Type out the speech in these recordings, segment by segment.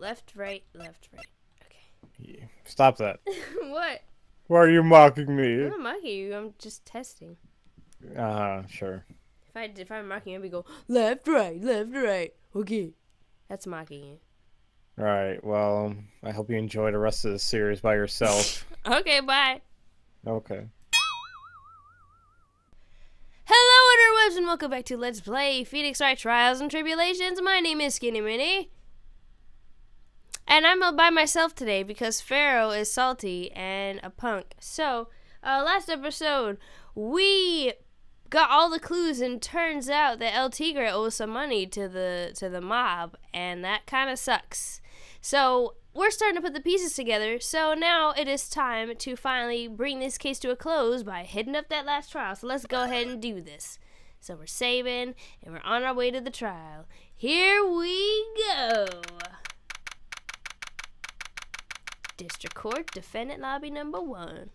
Left, right, left, right. Okay. Yeah. Stop that. What? Why are you mocking me? I'm not mocking you. I'm just testing. Sure. If I'm mocking you, I'd be go left, right, left, right. Okay. That's mocking you. Alright, well, I hope you enjoy the rest of the series by yourself. Okay, bye. Okay. Hello, interwebs, and welcome back to Let's Play Phoenix Wright Trials and Tribulations. My name is SkiniMini. And I'm by myself today because Pharaoh is salty and a punk. So, last episode, we got all the clues, and turns out that El Tigre owes some money to the mob, and that kind of sucks. So, we're starting to put the pieces together, so now it is time to finally bring this case to a close by hitting up that last trial. So let's go ahead and do this. So we're saving, and we're on our way to the trial. Here we go! District Court, Defendant Lobby number 1.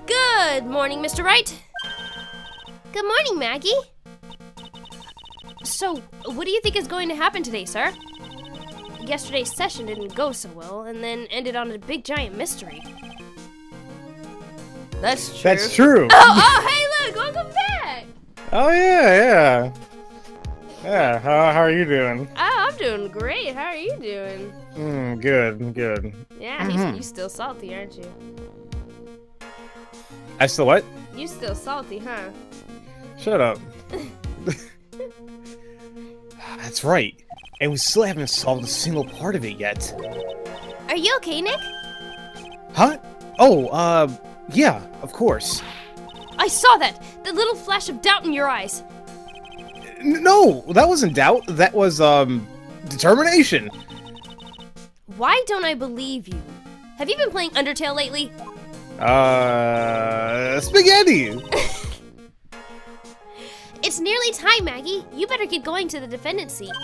Good morning, Mr. Wright. Good morning, Maggie. So, what do you think is going to happen today, sir? Yesterday's session didn't go so well, and then ended on a big giant mystery. That's true. That's true! Oh, hey, look! Welcome back! Oh, yeah. Yeah, how are you doing? Oh, I'm doing great. How are you doing? Good. Yeah, you still salty, aren't you? I still what? You still salty, huh? Shut up. That's right. And we still haven't solved a single part of it yet. Are you okay, Nick? Huh? Oh, yeah, of course. I saw that! The little flash of doubt in your eyes. No, that wasn't doubt. That was, determination. Why don't I believe you? Have you been playing Undertale lately? Spaghetti! It's nearly time, Maggie. You better get going to the defendant's seat.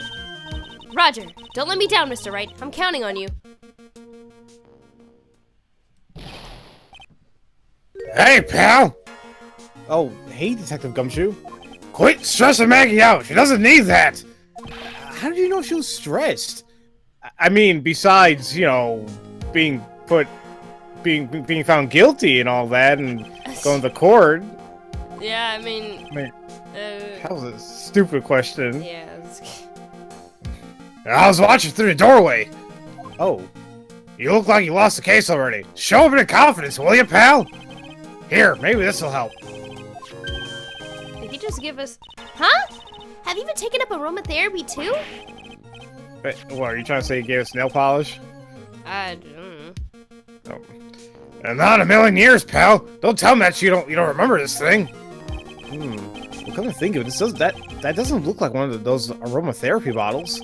Roger. Don't let me down, Mr. Wright. I'm counting on you. Hey, pal! Oh, hey, Detective Gumshoe. Quit stressing Maggie out! She doesn't need that! How did you know she was stressed? I mean, besides, you know, being found guilty and all that, and going to court. Yeah, I mean, that was a stupid question. yeah. I was watching through the doorway. Oh. You look like you lost the case already. Show a bit of confidence, will you, pal? Here, maybe this will help. Did you just give us... Huh? Have you been taking up aromatherapy too? Wait, what, are you trying to say you gave us nail polish? I don't know. Oh. Not in a million years, pal. Don't tell me that you don't remember this thing. Well, come to think of it, that doesn't look like one of those aromatherapy bottles.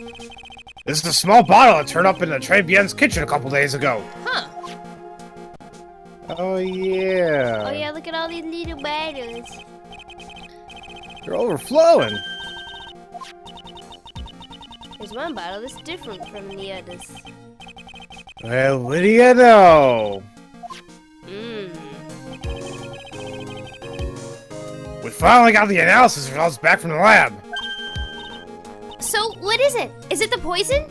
This is a small bottle that turned up in the Tribulations kitchen a couple days ago. Huh. Oh, yeah. Oh, yeah, look at all these little bottles. They're overflowing. There's one bottle that's different from the others. Well, what do you know? We finally got the analysis results back from the lab. So, what is it? Is it the poison?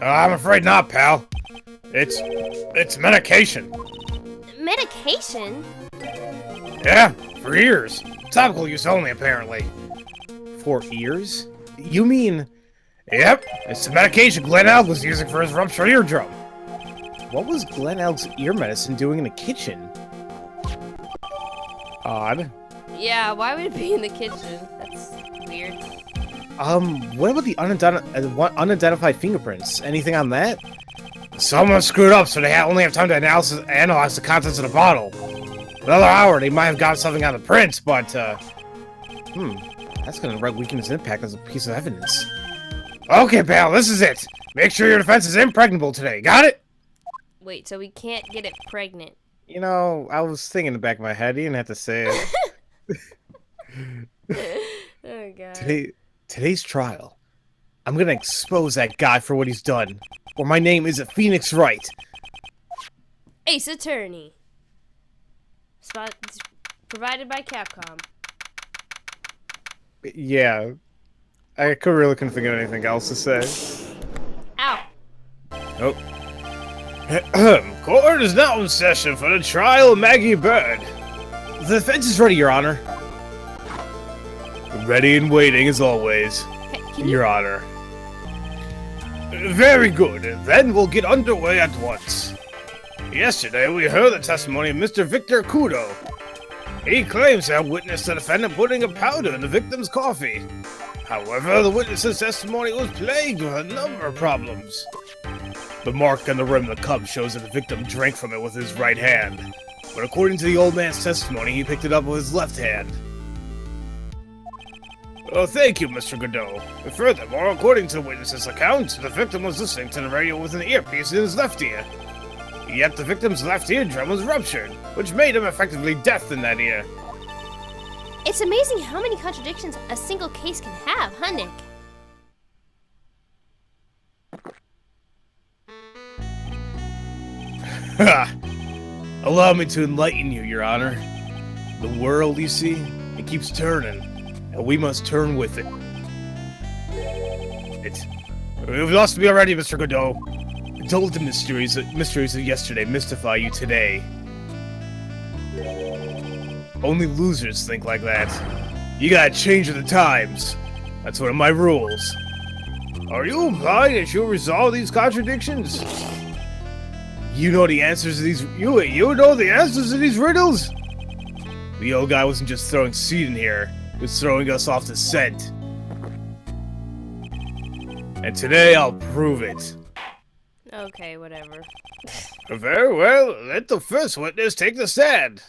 I'm afraid not, pal. It's medication. Medication? Yeah, for ears. Topical use only, apparently. For ears? You mean... Yep, it's the medication Glenn Elg was using for his ruptured eardrum. What was Glenn Elg's ear medicine doing in the kitchen? Odd. Yeah, why would it be in the kitchen? That's weird. What about the unidentified fingerprints? Anything on that? Someone screwed up, so they only have time to analyze the contents of the bottle. Another hour, they might have gotten something on the prints, but, that's gonna weaken its impact as a piece of evidence. Okay, pal, this is it. Make sure your defense is impregnable today, got it? Wait, so we can't get it pregnant? You know, I was thinking in the back of my head, you didn't have to say it. Oh, God. Today's trial, I'm gonna expose that guy for what he's done, or my name isn't Phoenix Wright. Ace Attorney. Provided by Capcom. Yeah. really couldn't think of anything else to say. Ow. Oh. Court is now in session for the trial of Maggie Bird. The defense is ready, Your Honor. Ready and waiting as always, Your Honor. Very good. Then we'll get underway at once. Yesterday, we heard the testimony of Mr. Victor Kudo. He claims to have witnessed the defendant putting a powder in the victim's coffee. However, the witness's testimony was plagued with a number of problems. The mark on the rim of the cup shows that the victim drank from it with his right hand. But according to the old man's testimony, he picked it up with his left hand. Oh, thank you, Mr. Kudo. Furthermore, according to the witness's account, the victim was listening to the radio with an earpiece in his left ear. Yet the victim's left eardrum was ruptured, which made him effectively deaf in that ear. It's amazing how many contradictions a single case can have, huh, Nick? Ha! Allow me to enlighten you, Your Honor. The world, you see, it keeps turning, and we must turn with it. We've lost me already, Mr. Kudo. Don't let the mysteries of yesterday mystify you today. Only losers think like that. You gotta change with the times. That's one of my rules. Are you implying that you'll resolve these contradictions? You know the answers to these. You know the answers to these riddles. The old guy wasn't just throwing seed in here; he was throwing us off the scent. And today I'll prove it. Okay, whatever. Very well. Let the first witness take the stand.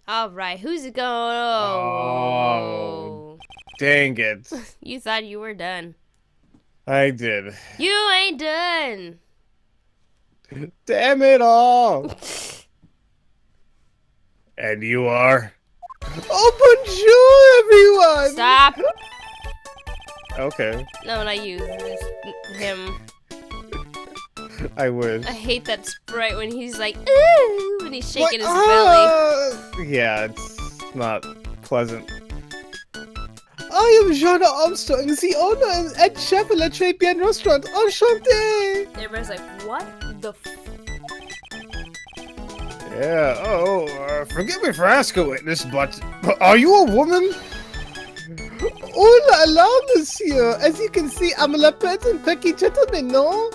All right, who's it going? Oh, dang it! You thought you were done. I did. You ain't done. Damn it all! And you are? Oh, bonjour, everyone! Stop! Okay. No, not you. It's him. I wish. I hate that sprite when he's like, ooh, when he's shaking his belly. Yeah, it's not pleasant. I am Jeanna Armstrong, the owner and chef at La Tribulations restaurant. Enchanté! Everybody's like, what the f? Yeah, forgive me for asking witness, but are you a woman? Oh la la, monsieur. As you can see, I'm a pleasant, pecky gentleman, no?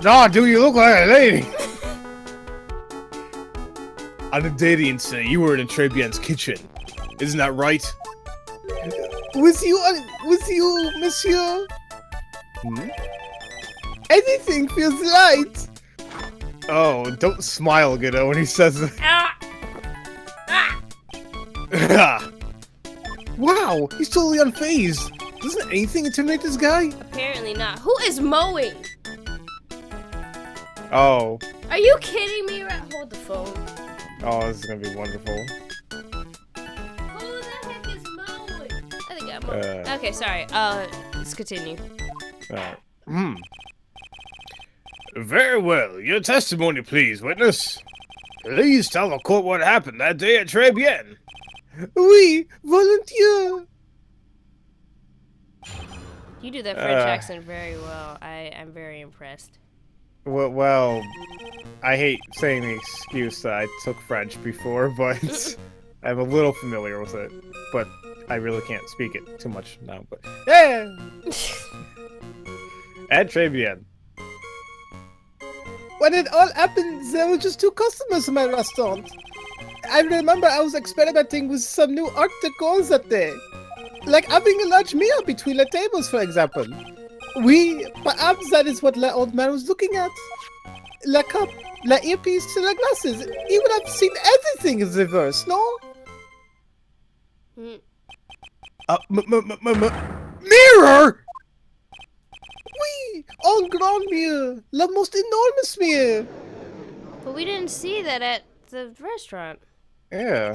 No, dude, you look like a lady. On the day of the incident, you were in Tribulations' kitchen. Isn't that right? With you, monsieur? Hmm? Anything feels right. Oh, don't smile, Kudo, when he says that. Wow, he's totally unfazed. Doesn't anything intimidate this guy? Apparently not. Who is mowing? Oh. Are you kidding me? Hold the phone. Oh, this is gonna be wonderful. Who the heck is mowing? I think I'm mowing. Okay, sorry. Let's continue. Very well. Your testimony, please, witness. Please tell the court what happened that day at Tribulations. Oui, volontiers. You do that French accent very well. I'm very impressed. Well, I hate saying the excuse that I took French before, but I'm a little familiar with it. But I really can't speak it too much now. But yeah, at Tribulations. When it all happened, there were just 2 customers in my restaurant. I remember I was experimenting with some new art decor that day. Like having a large mirror between the tables, for example. Perhaps that is what the old man was looking at. La cup, la earpiece, la glasses. He would have seen everything in reverse, no? Mirror? Oui, en grand mirror. La most enormous mirror. But we didn't see that at the restaurant. Yeah.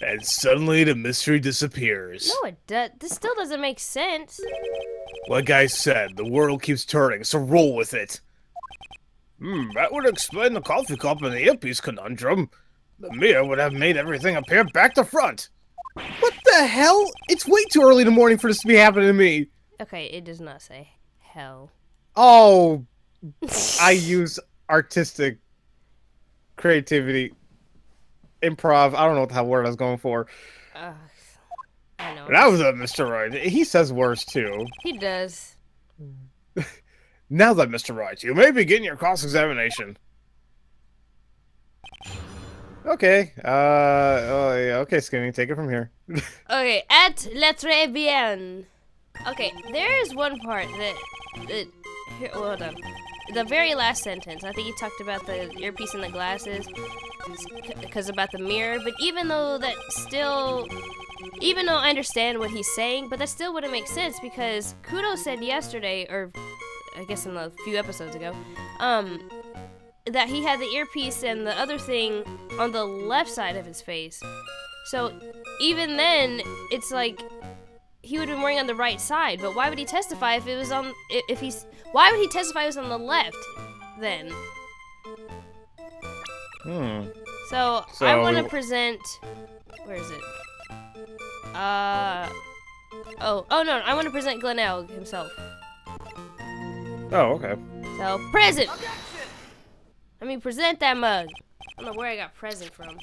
And suddenly the mystery disappears. No, it does. This still doesn't make sense. Like I said, the world keeps turning, so roll with it. That would explain the coffee cup and the earpiece conundrum. The mirror would have made everything appear back to front. What the hell? It's way too early in the morning for this to be happening to me. Okay, it does not say hell. Oh, I use artistic creativity, improv. I don't know what the word I was going for. I know. That was Mr. Wright. He says worse too. He does. Now then, Mr. Wright, you may begin your cross-examination. Okay. Oh yeah. Okay, Skinny, take it from here. Okay, at le très bien. Okay, there is one part that here, hold on. The very last sentence, I think he talked about the earpiece and the glasses, because about the mirror. But even though I understand what he's saying, but that still wouldn't make sense because Kudo said yesterday, or I guess in a few episodes ago, that he had the earpiece and the other thing on the left side of his face. So even then, it's like he would have been wearing on the right side. But why would he testify if it was on? Why would he testify it was on the left then? So I want to present. Where is it? Oh no! I want to present Glenelg himself. Oh, okay. So present. Present that mug. I don't know where I got present from.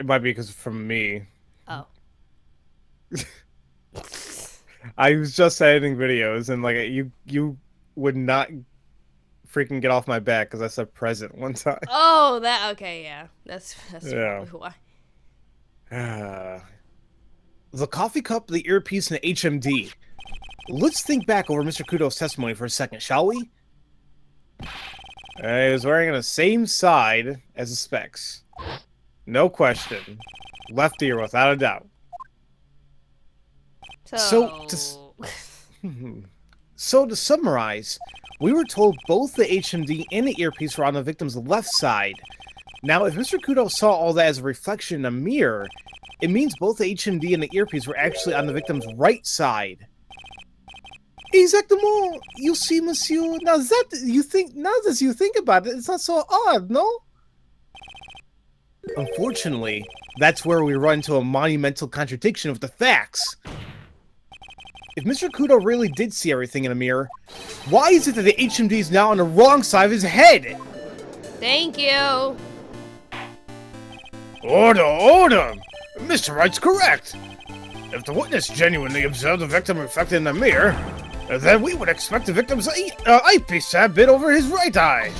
It might be because from me. Oh. I was just editing videos and like you would not freaking get off my back because I said present one time. Oh, okay, yeah. That's Yeah. probably why. The coffee cup, the earpiece, and the HMD. Let's think back over Mr. Kudo's testimony for a second, shall we? He was wearing on the same side as the specs. No question. Left ear, without a doubt. So to summarize, we were told both the HMD and the earpiece were on the victim's left side. Now, if Mr. Kudo saw all that as a reflection in a mirror, it means both the HMD and the earpiece were actually on the victim's right side. Exactement. You see, monsieur. Now that you think about it, it's not so odd, no? Unfortunately, that's where we run into a monumental contradiction of the facts. If Mr. Kudo really did see everything in a mirror, why is it that the HMD is now on the wrong side of his head? Thank you. Order! Mr. Wright's correct. If the witness genuinely observed the victim reflected in the mirror, then we would expect the victim's eyepiece to have been over his right eye.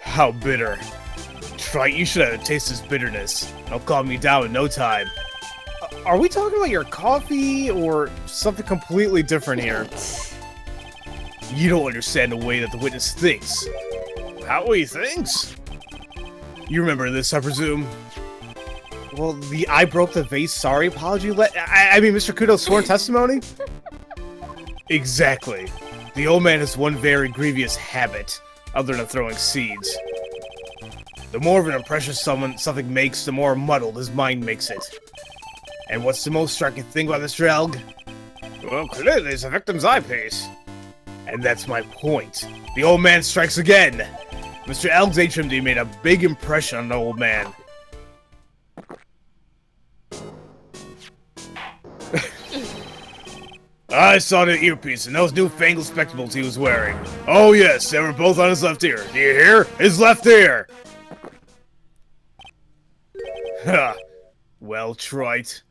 How bitter. Trite, you should have tasted this bitterness. It'll calm me down in no time. Are we talking about your coffee or something completely different here? You don't understand the way that the witness thinks. How he thinks? You remember this, I presume? Well, the I broke the vase sorry apology I mean, Mr. Kudo's sworn testimony? Exactly. The old man has one very grievous habit, other than throwing seeds. The more of an impression something makes, the more muddled his mind makes it. And what's the most striking thing about Mr. Elg? Well, clearly it's the victim's eyepiece. And that's my point. The old man strikes again. Mr. Elg's HMD made a big impression on the old man. I saw the earpiece and those newfangled spectacles he was wearing. Oh yes, they were both on his left ear. Do you hear? His left ear! Ha! Well, trite.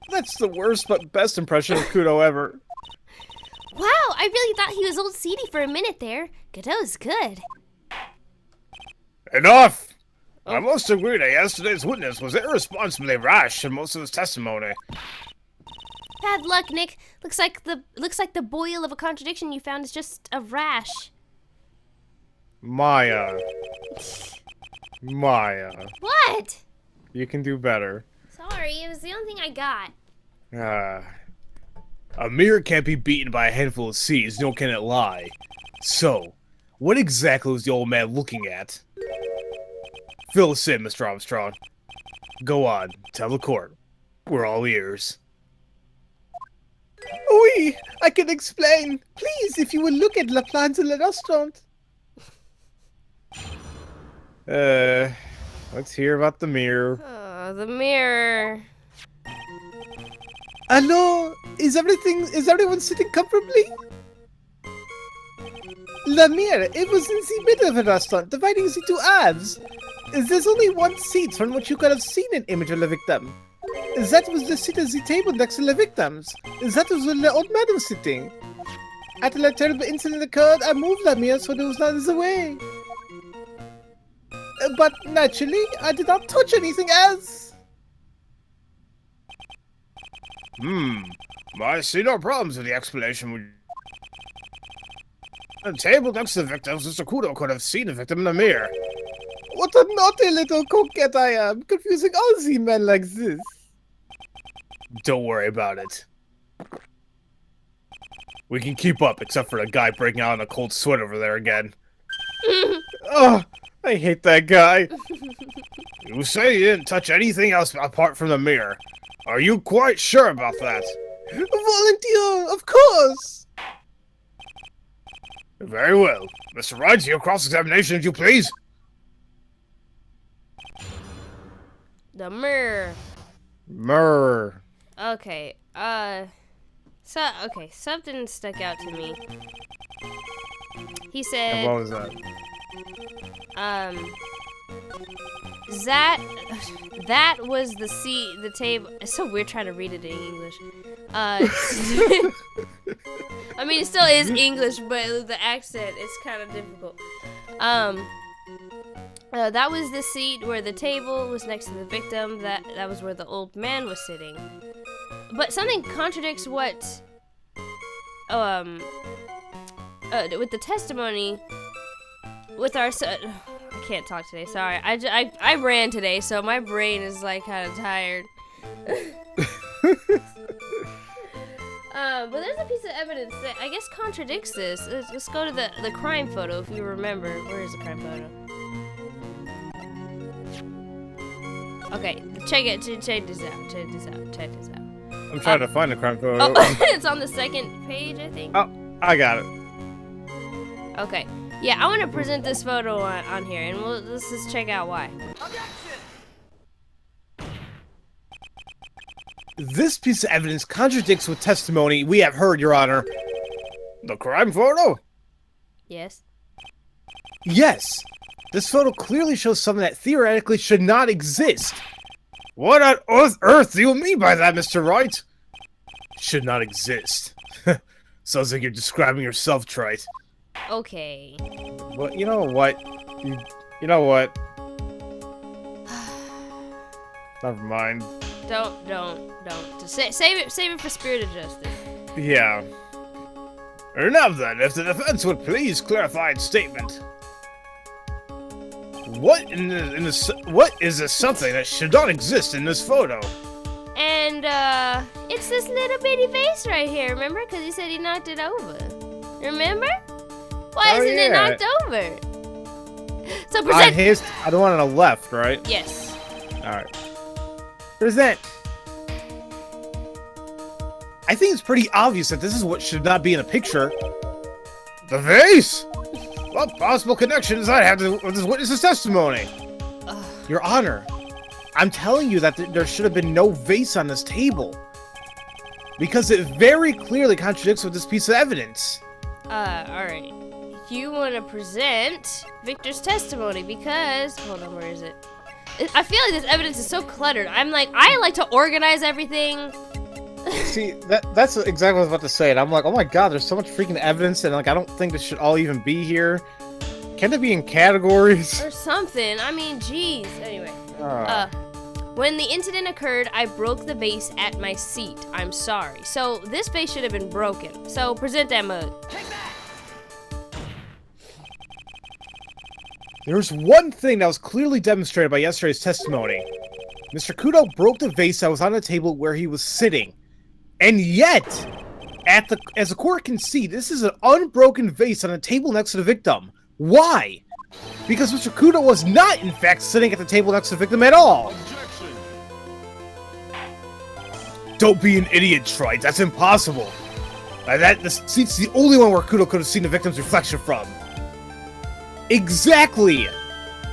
That's the worst but best impression of Kudo ever. Wow, I really thought he was old seedy for a minute there. Kudo's good. Enough! Oh. I must agree that yesterday's witness was irresponsibly rash in most of his testimony. Bad luck, Nick. Looks like the boil of a contradiction you found is just a rash. Maya. What? You can do better. Sorry, it was the only thing I got. A mirror can't be beaten by a handful of seeds, nor can it lie. So, what exactly was the old man looking at? Fill us in, Mr. Armstrong. Go on, tell the court. We're all ears. Oui, I can explain. Please, if you will look at La Plante de la Restaurant. Let's hear about the mirror. Oh, the mirror. Hello? Is everyone sitting comfortably? The mirror, it was in the middle of the restaurant, dividing the two halves. There's only one seat from which you could have seen an image of the victim. That was the seat at the table next to the victims. That was where the old man was sitting. After the terrible incident occurred, I moved the mirror so it was not in the way. But naturally, I did not touch anything else. I see no problems with the explanation. The table next to the victims, Mr. Kudo could have seen the victim in the mirror. What a naughty little coquette I am, confusing all the men like this. Don't worry about it. We can keep up, except for the guy breaking out in a cold sweat over there again. Oh, I hate that guy. You say you didn't touch anything else apart from the mirror. Are you quite sure about that? Volunteer, of course! Very well. Mr. Wright, your cross-examination, if you please. The mirror. Mirror. Okay, something stuck out to me. He said, And what was that? that was the seat, the table. It's so weird trying to read it in English. I mean, it still is English, but the accent is kind of difficult. That was the seat where the table was next to the victim. That was where the old man was sitting. But something contradicts what, with the testimony, with our I can't talk today. Sorry, I ran today, so my brain is like kind of tired. But there's a piece of evidence that I guess contradicts this. Let's go to the crime photo if you remember. Where is the crime photo? Okay, check this out. I'm trying to find the crime photo. Oh, it's on the second page, I think. Oh, I got it. Okay, yeah, I want to present this photo on here, and let's just check out why. This piece of evidence contradicts with testimony we have heard, Your Honor. The crime photo? Yes. Yes. This photo clearly shows something that theoretically should not exist. What on earth do you mean by that, Mr. Wright? Should not exist. Sounds like you're describing yourself, Trite. Okay. Well, you know what? You know what? Never mind. Don't. Just save it for Spirit of Justice. Yeah. Now then, if the defense would please clarify its statement. What is this something that should not exist in this photo? And it's this little bitty face right here. Remember? Because he said he knocked it over. Remember? Why isn't it knocked over? So present. The one on the left, right? Yes. All right. Present. I think it's pretty obvious that this is what should not be in a picture. The face? What possible connection does that have to with this witness's testimony? Your Honor, I'm telling you that there should have been no vase on this table. Because it very clearly contradicts with this piece of evidence. Alright. You want to present Victor's testimony because... Hold on, where is it? I feel like this evidence is so cluttered. I like to organize everything. See, that's exactly what I was about to say. And I'm like, oh my god, there's so much freaking evidence, and like, I don't think this should all even be here. Can it be in categories? Or something. I mean, jeez. Anyway. When the incident occurred, I broke the vase at my seat. I'm sorry. So, this vase should have been broken. So, present that mug. There's one thing that was clearly demonstrated by yesterday's testimony. Mr. Kudo broke the vase that was on the table where he was sitting. And yet, as the court can see, this is an unbroken vase on a table next to the victim. Why? Because Mr. Kudo was not, in fact, sitting at the table next to the victim at all. Objection. Don't be an idiot, Trite. That's impossible. The seat's the only one where Kudo could have seen the victim's reflection from. Exactly!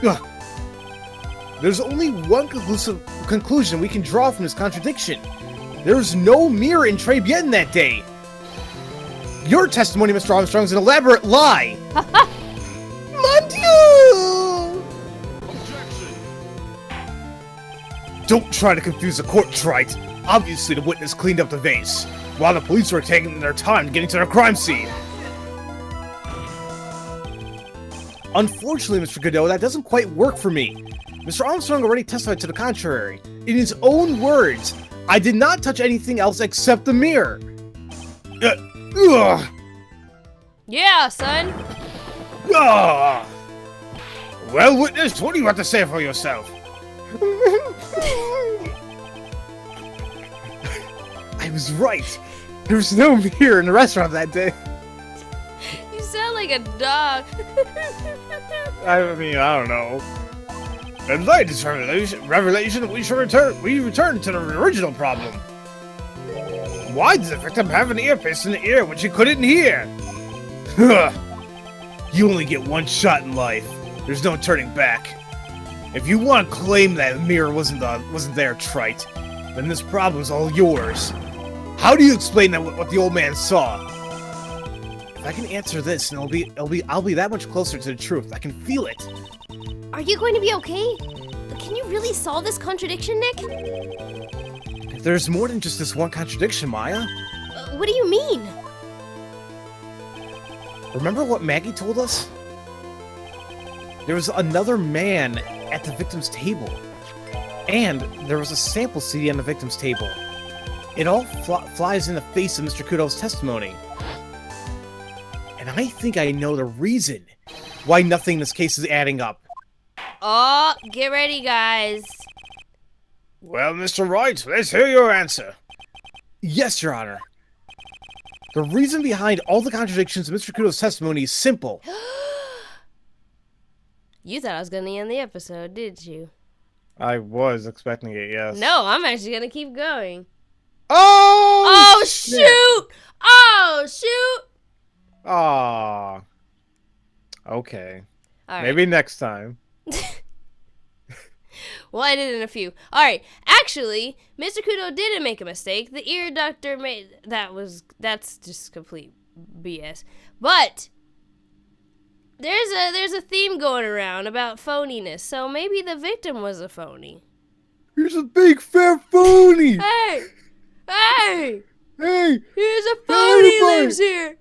Ugh. There's only one conclusion we can draw from this contradiction. There's no mirror in Tribulations that day. Your testimony, Mr. Armstrong, is an elaborate lie. Mon Dieu! Don't try to confuse the court, Wright. Obviously, the witness cleaned up the vase, while the police were taking their time getting to their crime scene. Unfortunately, Mr. Kudo, that doesn't quite work for me. Mr. Armstrong already testified to the contrary. In his own words, I did not touch anything else except the mirror. Yeah, son. Well, witness, what do you have to say for yourself? I was right. There was no mirror in the restaurant that day. You sound like a dog. I mean, I don't know. In light of this revelation, we return to the original problem. Why does the victim have an earpiece in the ear when she couldn't hear? You only get one shot in life. There's no turning back. If you want to claim that the mirror wasn't there, Trite, then this problem's all yours. How do you explain that what the old man saw? If I can answer this, and I'll be that much closer to the truth. I can feel it. Are you going to be okay? Can you really solve this contradiction, Nick? There's more than just this one contradiction, Maya. What do you mean? Remember what Maggie told us? There was another man at the victim's table. And there was a sample CD on the victim's table. It all flies in the face of Mr. Kudo's testimony. And I think I know the reason why nothing in this case is adding up. Oh, get ready, guys. Well, Mr. Wright, let's hear your answer. Yes, Your Honor. The reason behind all the contradictions in Mr. Kudo's testimony is simple. You thought I was going to end the episode, didn't you? I was expecting it, yes. No, I'm actually going to keep going. Oh! Oh, shoot! Oh, shoot! Aw. Okay. All right. Maybe next time. We'll edit in a few. Alright, actually, Mr. Kudo didn't make a mistake. The ear doctor made... That's just complete BS. But there's a theme going around about phoniness, so maybe the victim was a phony. Here's a big fat phony! Hey! Hey! Hey! Here's a phony lives here!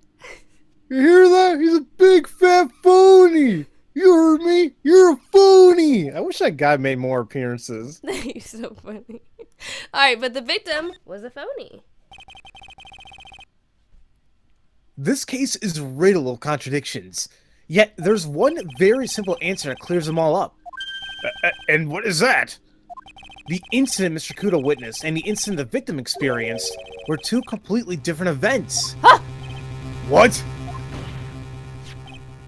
You hear that? He's a big fat phony! You heard me? You're a phony! I wish that guy made more appearances. He's so funny. Alright, but the victim was a phony. This case is riddled of contradictions. Yet, there's one very simple answer that clears them all up. And what is that? The incident Mr. Kudo witnessed and the incident the victim experienced were two completely different events. Huh? What?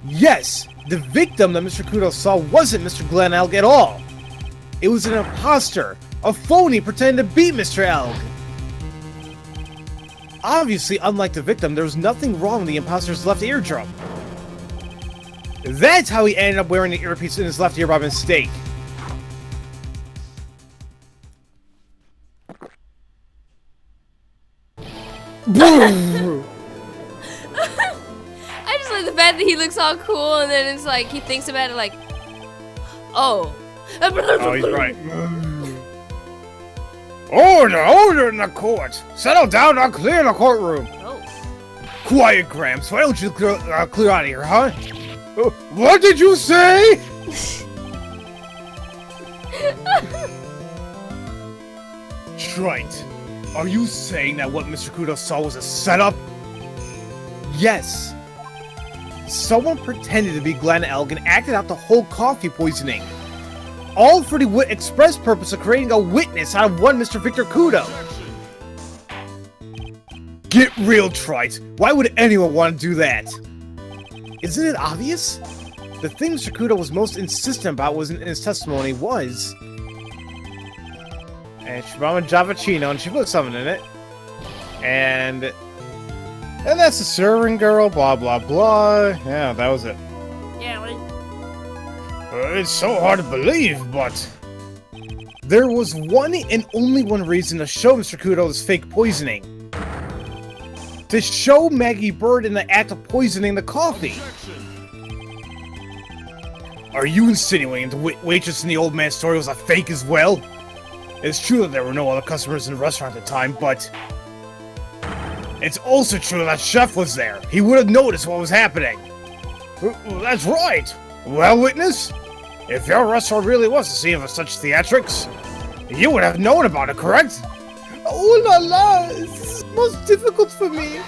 Yes! The victim that Mr. Kudo saw wasn't Mr. Glenn Elg at all. It was an imposter, a phony pretending to be Mr. Elg. Obviously, unlike the victim, there was nothing wrong with the imposter's left eardrum. That's how he ended up wearing the earpiece in his left ear by mistake. I just like the fact that he looks all cool and then it's like he thinks about it like, oh. Oh, he's right. Order in the court. Settle down, I'll clear the courtroom. Oh. Quiet, Gramps. Why don't you clear out of here, huh? What did you say? Trite. Are you saying that what Mr. Kudo saw was a setup? Yes. Someone pretended to be Glenn Elg and acted out the whole coffee poisoning. All for the express purpose of creating a witness out of one Mr. Victor Kudo. Get real, Trite. Why would anyone want to do that? Isn't it obvious? The thing Mr. Kudo was most insistent about was in his testimony was... And she brought a Javachino and she put something in it. And that's the serving girl, blah blah blah. Yeah, that was it. Yeah, It's so hard to believe, but There was one and only one reason to show Mr. Kudo this fake poisoning. To show Maggie Bird in the act of poisoning the coffee. Are you insinuating the waitress in the old man's story was a fake as well? It's true that there were no other customers in the restaurant at the time, but it's also true that Chef was there. He would have noticed what was happening. That's right. Well, witness, if your restaurant really was the scene of such theatrics, you would have known about it, correct? Oh la la, this is most difficult for me.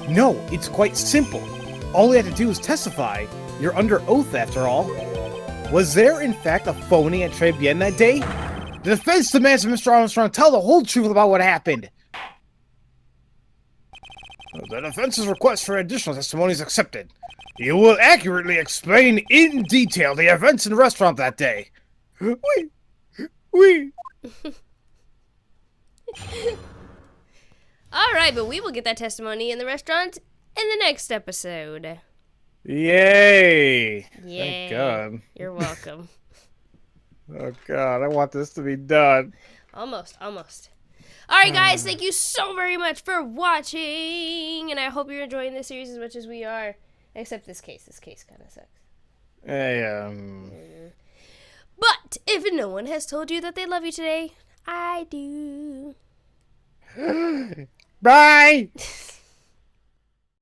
No, it's quite simple. All you have to do is testify. You're under oath after all. Was there in fact a phony at Tribulations that day? The defense demands that Mr. Armstrong tell the whole truth about what happened. The defense's request for additional testimony is accepted. You will accurately explain in detail the events in the restaurant that day. We. Alright, but we will get that testimony in the restaurant in the next episode. Yay! Yay. Thank God. You're welcome. Oh God, I want this to be done. Almost. Alright guys, thank you so very much for watching, and I hope you're enjoying this series as much as we are. Except this case kind of sucks. But if no one has told you that they love you today, I do. Bye!